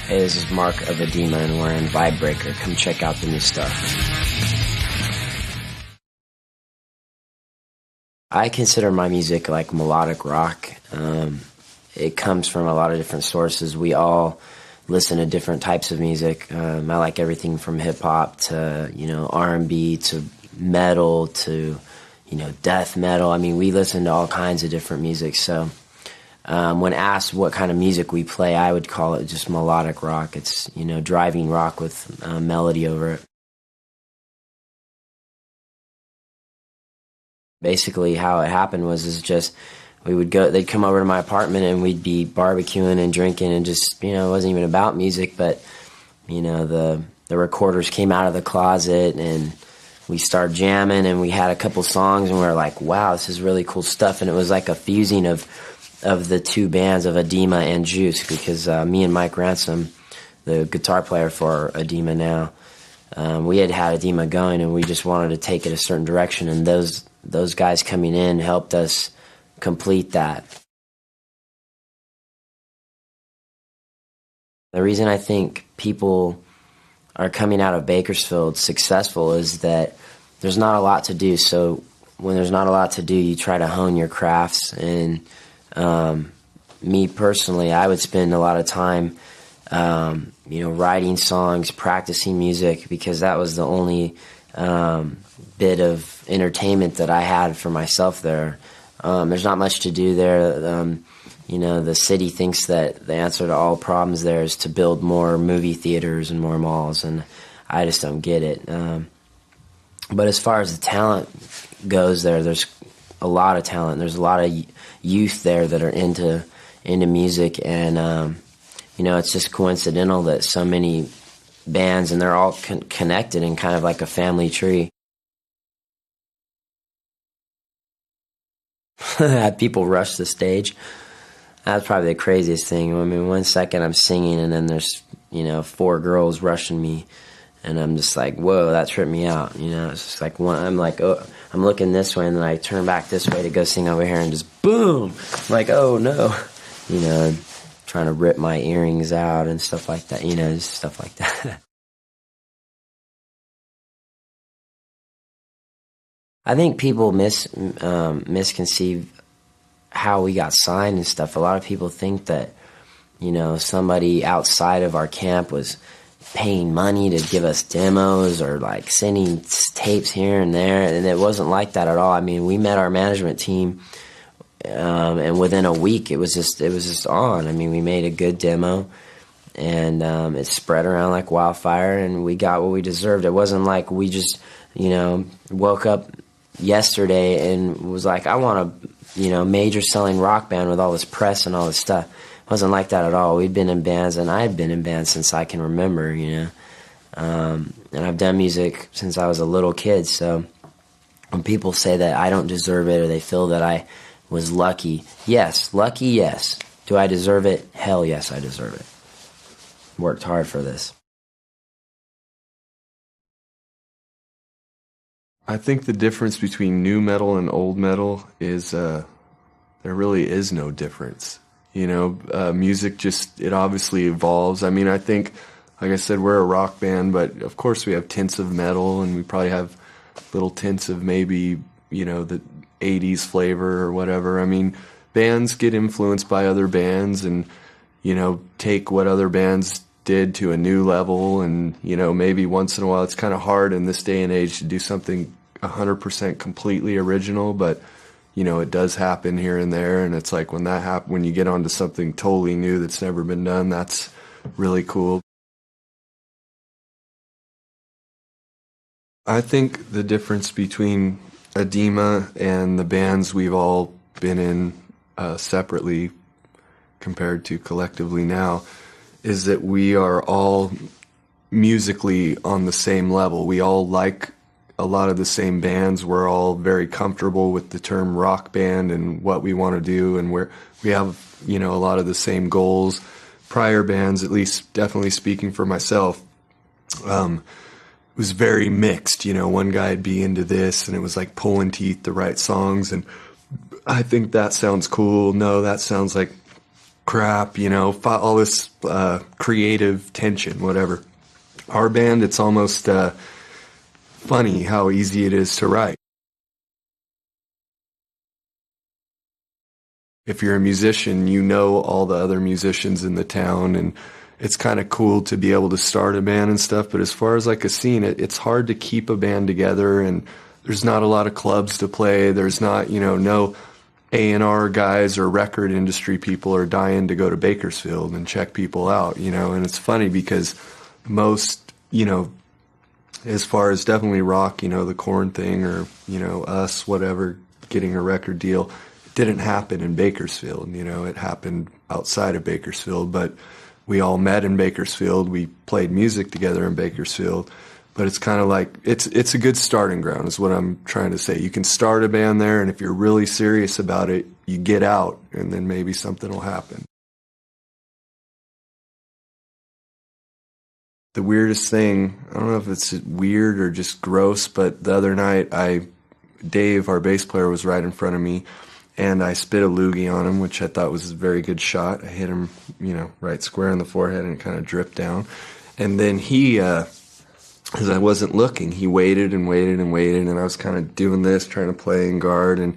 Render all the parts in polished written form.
Hey, this is Mark of Adema, and we're in Vibebreaker. Come check out the new stuff. I consider my music like melodic rock. It comes from a lot of different sources. We all listen to different types of music. I like everything from hip-hop to, R&B to metal to, death metal. I mean, we listen to all kinds of different music, so... when asked what kind of music we play, I would call it just melodic rock. It's, driving rock with melody over it. Basically how it happened was just they'd come over to my apartment and we'd be barbecuing and drinking and just, it wasn't even about music, but, the recorders came out of the closet and we started jamming and we had a couple songs and we were like, wow, this is really cool stuff. And it was like a fusing of the two bands of Adema and Juice, because me and Mike Ransom, the guitar player for Adema now, we had Adema going and we just wanted to take it a certain direction, and those guys coming in helped us complete that. The reason I think people are coming out of Bakersfield successful is that there's not a lot to do. So when there's not a lot to do, you try to hone your crafts. And me personally, I would spend a lot of time, writing songs, practicing music, because that was the only bit of entertainment that I had for myself there. There's not much to do there. The city thinks that the answer to all problems there is to build more movie theaters and more malls, and I just don't get it. But as far as the talent goes there's a lot of talent. There's a lot of youth there that are into music, and it's just coincidental that so many bands, and they're all connected in kind of like a family tree. Had people rush the stage. That's probably the craziest thing. I mean, 1 second I'm singing and then there's 4 girls rushing me, and I'm just like, whoa, that tripped me out. It's just like I'm like, oh, I'm looking this way and then I turn back this way to go sing over here and just boom, I'm like, oh no, trying to rip my earrings out and stuff like that. Just stuff like that. I think people misconceive how we got signed and stuff. A lot of people think that, somebody outside of our camp was paying money to give us demos or like sending tapes here and there, and it wasn't like that at all. I mean, we met our management team, and within a week it was just on. I mean, we made a good demo, and it spread around like wildfire, and we got what we deserved. It wasn't like we just, woke up yesterday and was like, I want a, major selling rock band with all this press and all this stuff. It wasn't like that at all. We'd been in bands, and I had been in bands since I can remember, and I've done music since I was a little kid. So when people say that I don't deserve it, or they feel that I was lucky, yes. Do I deserve it? Hell yes, I deserve it. Worked hard for this. I think the difference between new metal and old metal is there really is no difference. Music it obviously evolves. I mean, I think, like I said, we're a rock band, but of course we have tints of metal, and we probably have little tints of maybe, the 80s flavor or whatever. I mean, bands get influenced by other bands and, take what other bands did to a new level, and, maybe once in a while it's kind of hard in this day and age to do something 100% completely original, but it does happen here and there, and it's like when you get onto something totally new that's never been done, that's really cool. I think the difference between Adema and the bands we've all been in separately compared to collectively now is that we are all musically on the same level. We all like a lot of the same bands. We're all very comfortable with the term rock band and what we want to do, and we have a lot of the same goals. Prior bands, at least definitely speaking for myself, was very mixed. One guy'd be into this, and it was like pulling teeth to write songs, and I think that sounds cool. No, that sounds like crap, all this creative tension, whatever. Our band, it's almost funny how easy it is to write. If you're a musician, you know all the other musicians in the town, and it's kind of cool to be able to start a band and stuff. But as far as like a scene, it's hard to keep a band together, and there's not a lot of clubs to play. There's not, no A&R guys or record industry people are dying to go to Bakersfield and check people out, and it's funny because most, as far as definitely rock, the Korn thing or, us, whatever, getting a record deal, it didn't happen in Bakersfield, it happened outside of Bakersfield, but we all met in Bakersfield. We played music together in Bakersfield. But it's kind of like, it's a good starting ground is what I'm trying to say. You can start a band there, and if you're really serious about it, you get out, and then maybe something will happen. The weirdest thing, I don't know if it's weird or just gross, but the other night, Dave, our bass player, was right in front of me, and I spit a loogie on him, which I thought was a very good shot. I hit him, right square in the forehead, and it kind of dripped down. And then he... as I wasn't looking, he waited and waited and waited, and I was kind of doing this, trying to play in guard, and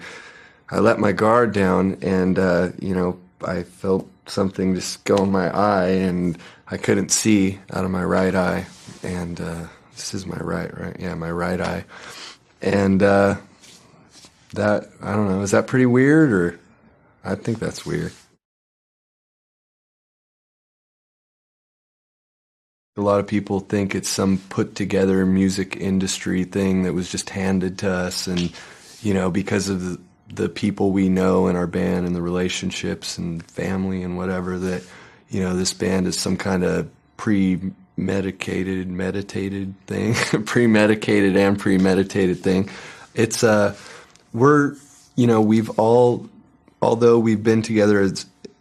I let my guard down, and, I felt something just go in my eye, and I couldn't see out of my right eye, and this is my right? Yeah, my right eye. And that, I don't know, is that pretty weird, or I think that's weird. A lot of people think it's some put-together music industry thing that was just handed to us, and, because of the people we know in our band and the relationships and family and whatever, that, this band is some kind of meditated thing, premedicated and premeditated thing. It's, although we've been together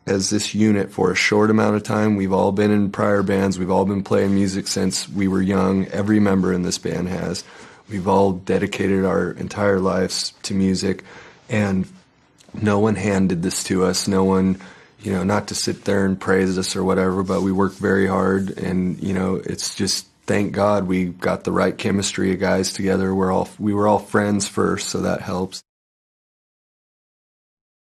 as this unit for a short amount of time, we've all been in prior bands, we've all been playing music since we were young. Every member in this band has. We've all dedicated our entire lives to music, and no one handed this to us. No one, not to sit there and praise us or whatever, but we worked very hard, and, it's just, thank God we got the right chemistry of guys together. We were all friends first, so that helps.